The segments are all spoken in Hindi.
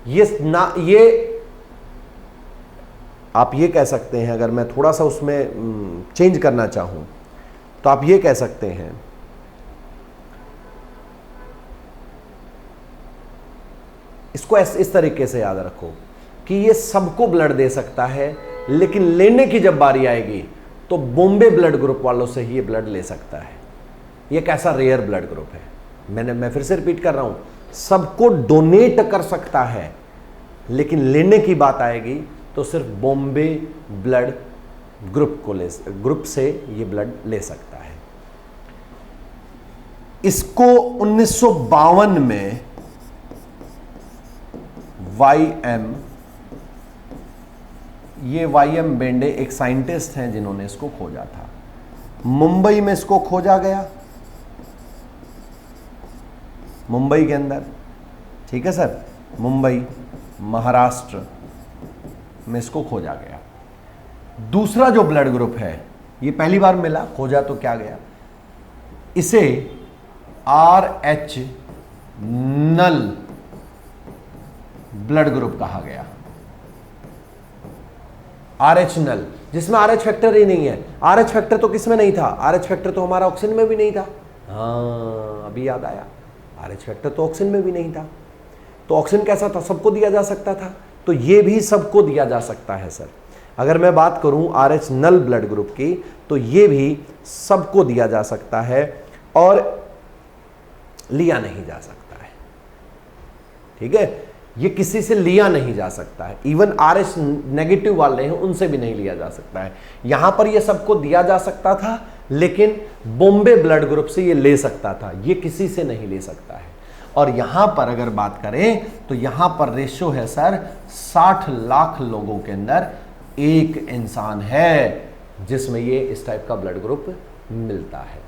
ये आप ये कह सकते हैं, अगर मैं थोड़ा सा उसमें चेंज करना चाहूं तो आप ये कह सकते हैं इसको इस तरीके से याद रखो कि ये सबको ब्लड दे सकता है, लेकिन लेने की जब बारी आएगी तो बॉम्बे ब्लड ग्रुप वालों से ही ये ब्लड ले सकता है। ये कैसा रेयर ब्लड ग्रुप है, मैं फिर से रिपीट कर रहा हूं, सबको डोनेट कर सकता है, लेकिन लेने की बात आएगी तो सिर्फ बॉम्बे ब्लड ग्रुप से ये ब्लड ले सकता है। इसको 1952 में वाई.एम. बेंडे एक साइंटिस्ट हैं जिन्होंने इसको खोजा था। मुंबई में इसको खोजा गया, मुंबई के अंदर, ठीक है सर, मुंबई महाराष्ट्र में इसको खोजा गया। दूसरा जो ब्लड ग्रुप है ये पहली बार मिला, खोजा तो क्या गया, इसे RH नल ब्लड ग्रुप कहा गया। RH नल, जिसमें RH फैक्टर ही नहीं है। RH फैक्टर तो किसमें नहीं था, RH फैक्टर तो हमारा ऑक्सीजन में भी नहीं था। हाँ, अभी याद आया, RH फैक्टर तो ऑक्सीजन में भी नहीं था। तो ऑक्सीजन कैसा था, सबको दिया जा सकता था, तो ये भी सबको दिया जा सकता है सर। अगर मैं बात करूं RH नल ब्लड ग्रुप की, तो ये भी सबको दिया जा सकता है और लिया नहीं जा सकता है, ठीक है, ये किसी से लिया नहीं जा सकता है। इवन RH नेगेटिव वाले हैं उनसे भी नहीं लिया जा सकता है। यहां पर ये सबको दिया जा सकता था, लेकिन बॉम्बे ब्लड ग्रुप से ये ले सकता था, ये किसी से नहीं ले सकता है। और यहां पर अगर बात करें तो यहां पर रेशो है सर 60 लाख लोगों के अंदर एक इंसान है जिसमें ये इस टाइप का ब्लड ग्रुप मिलता है।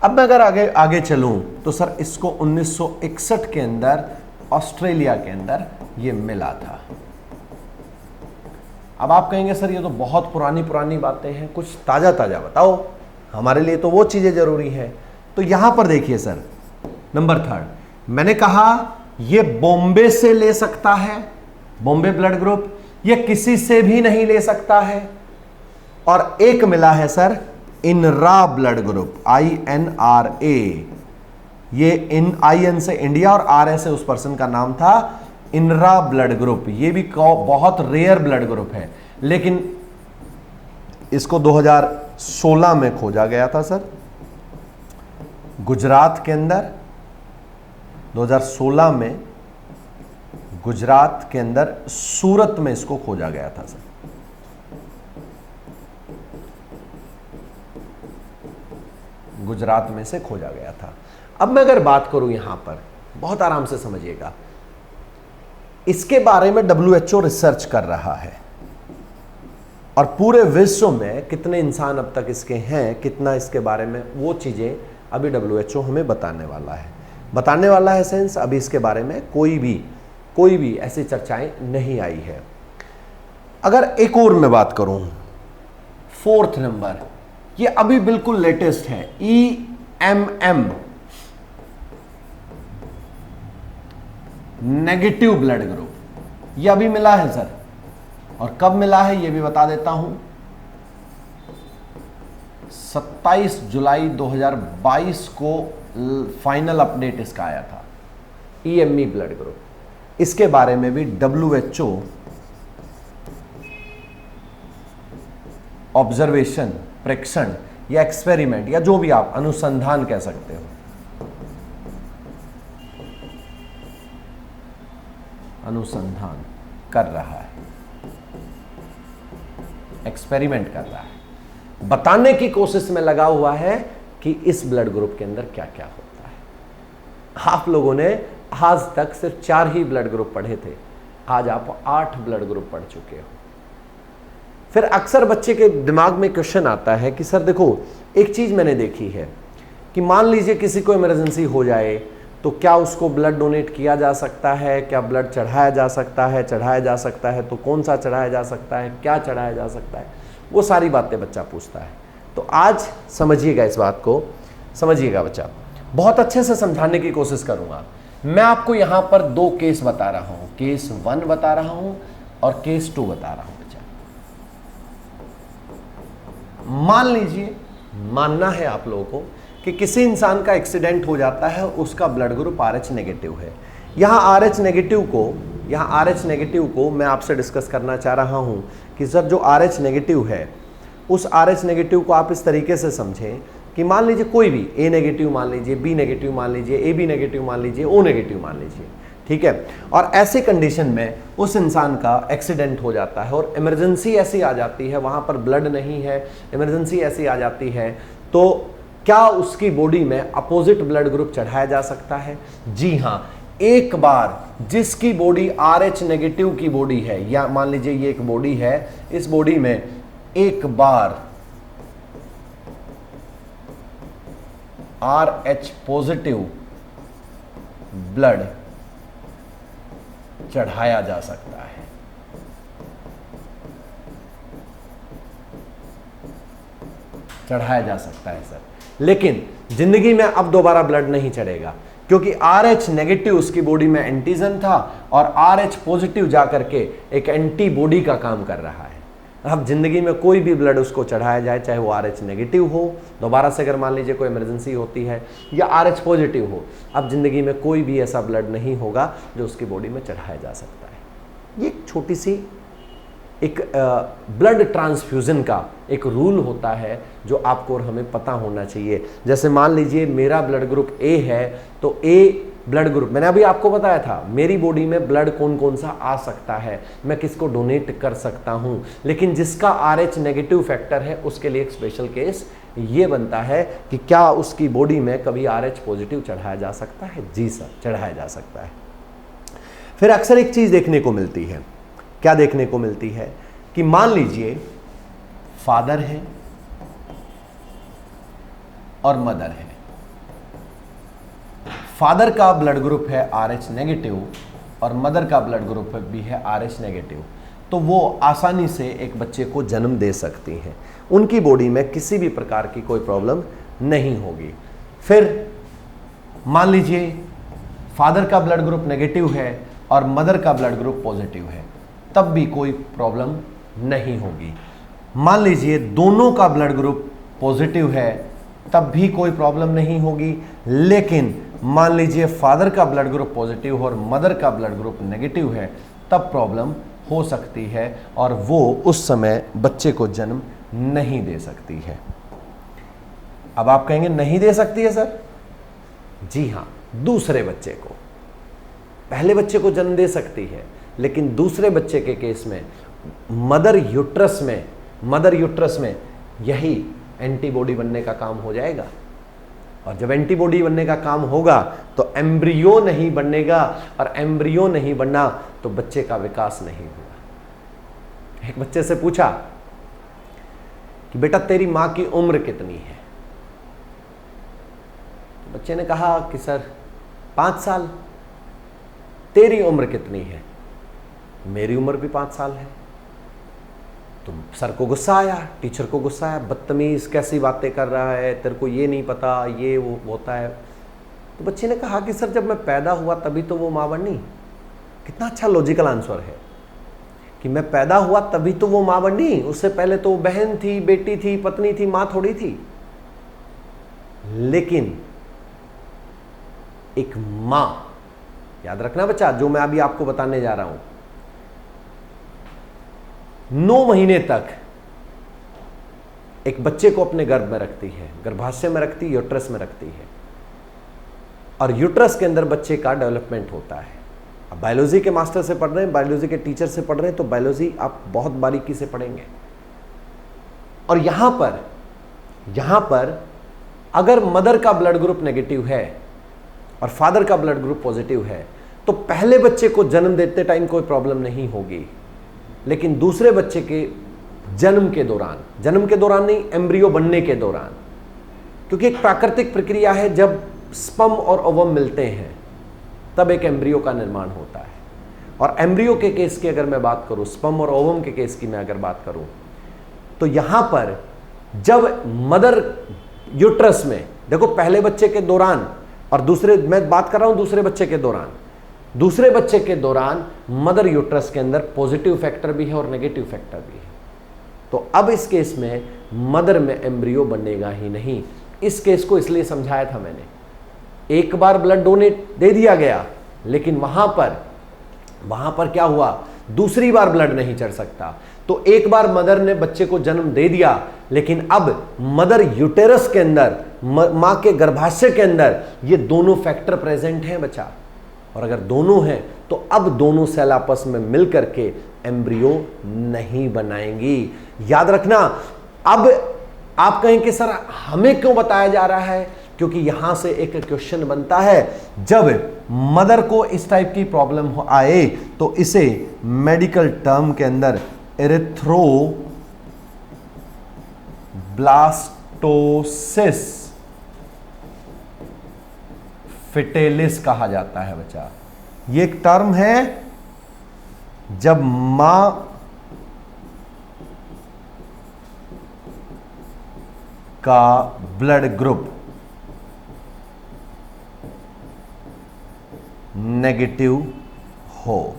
अब मैं अगर आगे चलूं तो सर इसको 1961 के अंदर ऑस्ट्रेलिया के अंदर ये मिला था। अब आप कहेंगे सर ये तो बहुत पुरानी बातें हैं, कुछ ताजा बताओ, हमारे लिए तो वो चीजें जरूरी है। तो यहां पर देखिए सर, नंबर 3 मैंने कहा ये बॉम्बे से ले सकता है, बॉम्बे ब्लड ग्रुप, ये किसी से भी नहीं ले सकता है। और एक मिला है सर इनरा ब्लड ग्रुप, INRA, ये IN से इंडिया और RA से उस पर्सन का नाम था, इनरा ब्लड ग्रुप। ये भी बहुत रेयर ब्लड ग्रुप है, लेकिन इसको 2016 में खोजा गया था सर, गुजरात के अंदर। 2016 में गुजरात के अंदर सूरत में इसको खोजा गया था सर। गुजरात में से खोजा गया था। अब मैं अगर बात करूं यहां पर, बहुत आराम से समझिएगा, इसके बारे में WHO रिसर्च कर रहा है और पूरे विश्व में कितने इंसान अब तक इसके हैं, कितना इसके बारे में, वो चीजें अभी WHO हमें बताने वाला है सेंस। अभी इसके बारे में कोई भी ऐसी चर्चाएं नहीं आई है। अगर एक और मैं बात करूं, 4th नंबर, ये अभी बिल्कुल लेटेस्ट है, EMM नेगेटिव ब्लड ग्रुप, ये अभी मिला है सर। और कब मिला है ये भी बता देता हूं, 27 जुलाई 2022 को फाइनल अपडेट इसका आया था, EME ब्लड ग्रुप। इसके बारे में भी WHO ऑब्जर्वेशन, प्रेक्षण या एक्सपेरिमेंट या जो भी आप अनुसंधान कह सकते हो, अनुसंधान कर रहा है, एक्सपेरिमेंट कर रहा है, बताने की कोशिश में लगा हुआ है कि इस ब्लड ग्रुप के अंदर क्या क्या होता है। आप लोगों ने आज तक सिर्फ 4 ही ब्लड ग्रुप पढ़े थे, आज आप 8 ब्लड ग्रुप पढ़ चुके हो। फिर अक्सर बच्चे के दिमाग में क्वेश्चन आता है कि सर देखो, एक चीज मैंने देखी है कि मान लीजिए किसी को इमरजेंसी हो जाए तो क्या उसको ब्लड डोनेट किया जा सकता है, क्या ब्लड चढ़ाया जा सकता है, चढ़ाया जा सकता है तो कौन सा चढ़ाया जा सकता है, क्या चढ़ाया जा सकता है, वो सारी बातें बच्चा पूछता है। तो आज समझिएगा, इस बात को समझिएगा बच्चा, बहुत अच्छे से समझाने की कोशिश करूंगा मैं आपको यहां पर दो केस बता रहा हूं, केस 1 बता रहा हूं और केस 2 बता रहा हूं बच्चा। मान लीजिए, मानना है आप लोगों को कि किसी इंसान का एक्सीडेंट हो जाता है, उसका ब्लड ग्रुप RH नेगेटिव है। यहां RH नेगेटिव को मैं आपसे डिस्कस करना चाह रहा हूं कि सर जो RH नेगेटिव है, उस RH नेगेटिव को आप इस तरीके से समझें कि मान लीजिए कोई भी A नेगेटिव मान लीजिए, B नेगेटिव मान लीजिए, AB नेगेटिव मान लीजिए, O नेगेटिव मान लीजिए, ठीक है। और ऐसे कंडीशन में उस इंसान का एक्सीडेंट हो जाता है और इमरजेंसी ऐसी आ जाती है, वहां पर ब्लड नहीं है, इमरजेंसी ऐसी आ जाती है, तो क्या उसकी बॉडी में अपोजिट ब्लड ग्रुप चढ़ाया जा सकता है? जी हां, एक बार जिसकी बॉडी RH नेगेटिव की बॉडी है, या मान लीजिए ये एक बॉडी है, इस बॉडी में एक बार RH पॉजिटिव ब्लड चढ़ाया जा सकता है। चढ़ाया जा सकता है सर, लेकिन जिंदगी में अब दोबारा ब्लड नहीं चढ़ेगा, क्योंकि RH नेगेटिव उसकी बॉडी में एंटीजन था और RH पॉजिटिव जाकर के एक एंटीबॉडी का काम कर रहा है। अब जिंदगी में कोई भी ब्लड उसको चढ़ाया जाए, चाहे वो RH नेगेटिव हो, दोबारा से अगर मान लीजिए कोई इमरजेंसी होती है, या RH पॉजिटिव हो, अब जिंदगी में कोई भी ऐसा ब्लड नहीं होगा जो उसकी बॉडी में चढ़ाया जा सकता है। ये एक छोटी सी एक ब्लड ट्रांसफ्यूजन का एक रूल होता है जो आपको और हमें पता होना चाहिए। जैसे मान लीजिए मेरा ब्लड ग्रुप A है, तो A ब्लड ग्रुप, मैंने अभी आपको बताया था मेरी बॉडी में ब्लड कौन कौन सा आ सकता है, मैं किसको डोनेट कर सकता हूं, लेकिन जिसका RH नेगेटिव फैक्टर है उसके लिए एक स्पेशल केस ये बनता है कि क्या उसकी बॉडी में कभी RH पॉजिटिव चढ़ाया जा सकता है? जी सर, चढ़ाया जा सकता है। फिर अक्सर एक चीज देखने को मिलती है, क्या देखने को मिलती है कि मान लीजिए फादर है और मदर है, फादर का ब्लड ग्रुप है RH नेगेटिव और मदर का ब्लड ग्रुप भी है RH नेगेटिव, तो वो आसानी से एक बच्चे को जन्म दे सकती हैं, उनकी बॉडी में किसी भी प्रकार की कोई प्रॉब्लम नहीं होगी। फिर मान लीजिए फादर का ब्लड ग्रुप नेगेटिव है और मदर का ब्लड ग्रुप पॉजिटिव है, तब भी कोई प्रॉब्लम नहीं होगी। मान लीजिए दोनों का ब्लड ग्रुप पॉजिटिव है, तब भी कोई प्रॉब्लम नहीं होगी, लेकिन मान लीजिए फादर का ब्लड ग्रुप पॉजिटिव और मदर का ब्लड ग्रुप नेगेटिव है, तब प्रॉब्लम हो सकती है और वो उस समय बच्चे को जन्म नहीं दे सकती है। अब आप कहेंगे नहीं दे सकती है सर? जी हां, दूसरे बच्चे को, पहले बच्चे को जन्म दे सकती है, लेकिन दूसरे बच्चे के केस में मदर यूट्रस में यही एंटीबॉडी बनने का काम हो जाएगा, और जब एंटीबॉडी बनने का काम होगा तो एम्ब्रियो नहीं बनेगा, और एम्ब्रियो नहीं बनना तो बच्चे का विकास नहीं होगा। एक बच्चे से पूछा कि बेटा तेरी मां की उम्र कितनी है? तो बच्चे ने कहा कि सर 5 साल। तेरी उम्र कितनी है? मेरी उम्र भी 5 साल है। तो सर को गुस्सा आया, टीचर को गुस्सा आया, बदतमीज कैसी बातें कर रहा है, तेरे को ये नहीं पता, ये वो होता है। तो बच्चे ने कहा कि सर जब मैं पैदा हुआ तभी तो वो मां बनी। कितना अच्छा लॉजिकल आंसर है कि मैं पैदा हुआ तभी तो वो मां बनी, उससे पहले तो वो बहन थी, बेटी थी, पत्नी थी, मां थोड़ी थी। लेकिन एक मां, याद रखना बच्चा जो मैं अभी आपको बताने जा रहा हूं, 9 महीने तक एक बच्चे को अपने गर्भ में रखती है, गर्भाशय में रखती है, यूट्रस में रखती है, और यूट्रस के अंदर बच्चे का डेवलपमेंट होता है। अब बायोलॉजी के मास्टर से पढ़ रहे हैं, बायोलॉजी के टीचर से पढ़ रहे हैं, तो बायोलॉजी आप बहुत बारीकी से पढ़ेंगे। और यहां पर अगर मदर का ब्लड ग्रुप नेगेटिव है और फादर का ब्लड ग्रुप पॉजिटिव है, तो पहले बच्चे को जन्म देते टाइम कोई प्रॉब्लम नहीं होगी, लेकिन दूसरे बच्चे के जन्म के दौरान नहीं, एम्ब्रियो बनने के दौरान, क्योंकि एक प्राकृतिक प्रक्रिया है, जब स्पर्म और ओवम मिलते हैं तब एक एम्ब्रियो का निर्माण होता है। और एम्ब्रियो के केस की अगर मैं बात करूं, स्पर्म और ओवम के केस की मैं अगर बात करूं, तो यहां पर जब मदर यूट्रस में, देखो पहले बच्चे के दौरान और दूसरे, मैं बात कर रहा हूं दूसरे बच्चे के दौरान, दूसरे बच्चे के दौरान मदर यूट्रस के अंदर पॉजिटिव फैक्टर भी है और नेगेटिव फैक्टर भी है। तो अब इस केस में मदर में एम्ब्रियो बनेगा ही नहीं। इस केस को इसलिए समझाया था मैंने, एक बार ब्लड डोनेट दे दिया गया, लेकिन वहां पर क्या हुआ, दूसरी बार ब्लड नहीं चढ़ सकता। तो एक बार मदर ने बच्चे को जन्म दे दिया, लेकिन अब मदर यूटेरस के अंदर, मां के गर्भाशय के अंदर ये दोनों फैक्टर प्रेजेंट हैं बच्चा, और अगर दोनों हैं तो अब दोनों सेल आपस में मिलकर के एम्ब्रियो नहीं बनाएंगी। याद रखना। अब आप कहें कि सर हमें क्यों बताया जा रहा है, क्योंकि यहां से एक क्वेश्चन बनता है, जब मदर को इस टाइप की प्रॉब्लम आए तो इसे मेडिकल टर्म के अंदर एरिथ्रोब्लास्टोसिस फिटेलिस कहा जाता है बच्चा। ये एक टर्म है, जब मां का ब्लड ग्रुप नेगेटिव हो।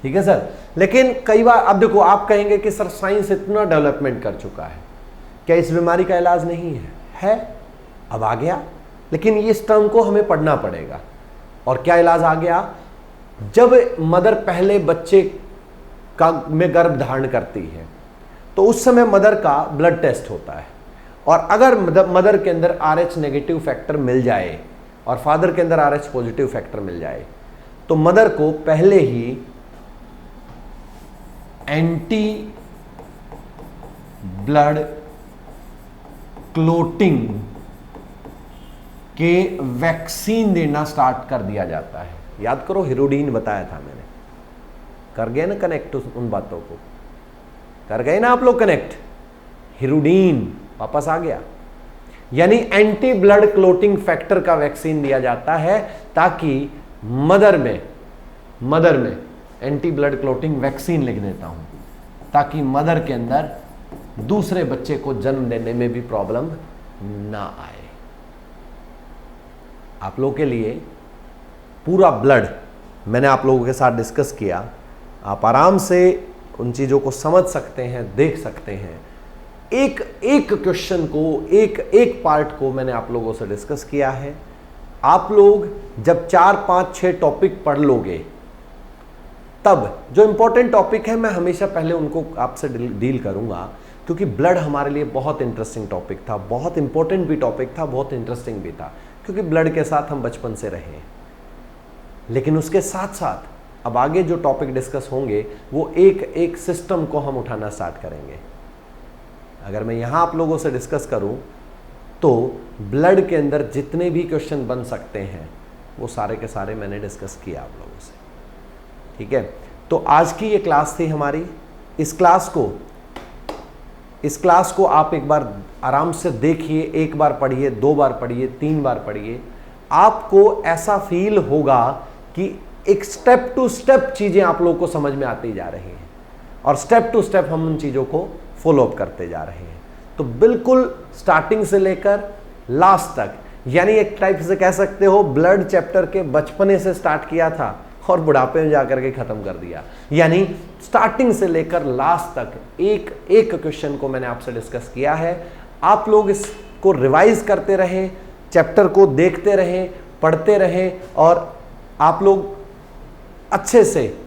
ठीक है सर। लेकिन कई बार अब देखो, आप कहेंगे कि सर साइंस इतना डेवलपमेंट कर चुका है, क्या इस बीमारी का इलाज नहीं है? अब आ गया, लेकिन इस टर्म को हमें पढ़ना पड़ेगा। और क्या इलाज आ गया? जब मदर पहले बच्चे का में गर्भ धारण करती है तो उस समय मदर का ब्लड टेस्ट होता है, और अगर मदर के अंदर RH नेगेटिव फैक्टर मिल जाए और फादर के अंदर RH पॉजिटिव फैक्टर मिल जाए, तो मदर को पहले ही एंटी ब्लड क्लोटिंग के वैक्सीन देना स्टार्ट कर दिया जाता है। याद करो, हिरोडीन बताया था मैंने। कर गए ना कनेक्ट उन बातों को? कर गए ना आप लोग कनेक्ट? हिरोडीन वापस आ गया। यानी एंटी ब्लड क्लोटिंग फैक्टर का वैक्सीन दिया जाता है, ताकि मदर में एंटी ब्लड क्लोटिंग वैक्सीन लिख देता हूं, ताकि मदर के अंदर दूसरे बच्चे को जन्म देने में भी प्रॉब्लम ना आए। आप लोगों के लिए पूरा ब्लड मैंने आप लोगों के साथ डिस्कस किया। आप आराम से उन चीज़ों को समझ सकते हैं, देख सकते हैं। एक एक क्वेश्चन को, एक पार्ट को मैंने आप लोगों से डिस्कस किया है। आप लोग जब 4, 5, 6 टॉपिक पढ़ लोगे, तब जो इंपॉर्टेंट टॉपिक है मैं हमेशा पहले उनको आपसे डील करूंगा, क्योंकि ब्लड हमारे लिए बहुत इंटरेस्टिंग टॉपिक था, बहुत इंपॉर्टेंट भी टॉपिक था, बहुत इंटरेस्टिंग भी था, क्योंकि ब्लड के साथ हम बचपन से रहे हैं। लेकिन उसके साथ साथ अब आगे जो टॉपिक डिस्कस होंगे वो एक एक सिस्टम को हम उठाना स्टार्ट करेंगे। अगर मैं यहां आप लोगों से डिस्कस करूं तो ब्लड के अंदर जितने भी क्वेश्चन बन सकते हैं वो सारे के सारे मैंने डिस्कस किया आप लोगों से। ठीक है, तो आज की ये क्लास थी हमारी। इस क्लास को आप एक बार आराम से देखिए, एक बार पढ़िए, 2 बार पढ़िए, 3 बार पढ़िए। आपको ऐसा फील होगा कि एक स्टेप टू स्टेप चीजें आप लोगों को समझ में आती जा रही हैं, और स्टेप टू स्टेप हम उन चीजों को फॉलो अप करते जा रहे हैं। तो बिल्कुल स्टार्टिंग से लेकर लास्ट तक, यानी एक टाइप से कह सकते हो ब्लड चैप्टर के बचपने से स्टार्ट किया था और बुढ़ापे में जाकर के खत्म कर दिया। यानी स्टार्टिंग से लेकर लास्ट तक एक एक क्वेश्चन को मैंने आपसे डिस्कस किया है। आप लोग इसको रिवाइज करते रहें, चैप्टर को देखते रहें, पढ़ते रहें, और आप लोग अच्छे से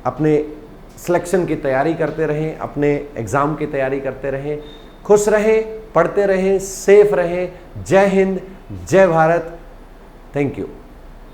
अपने सिलेक्शन की तैयारी करते रहें, अपने एग्जाम की तैयारी करते रहें। खुश रहें, पढ़ते रहें, सेफ रहें। जय हिंद, जय भारत। Thank you.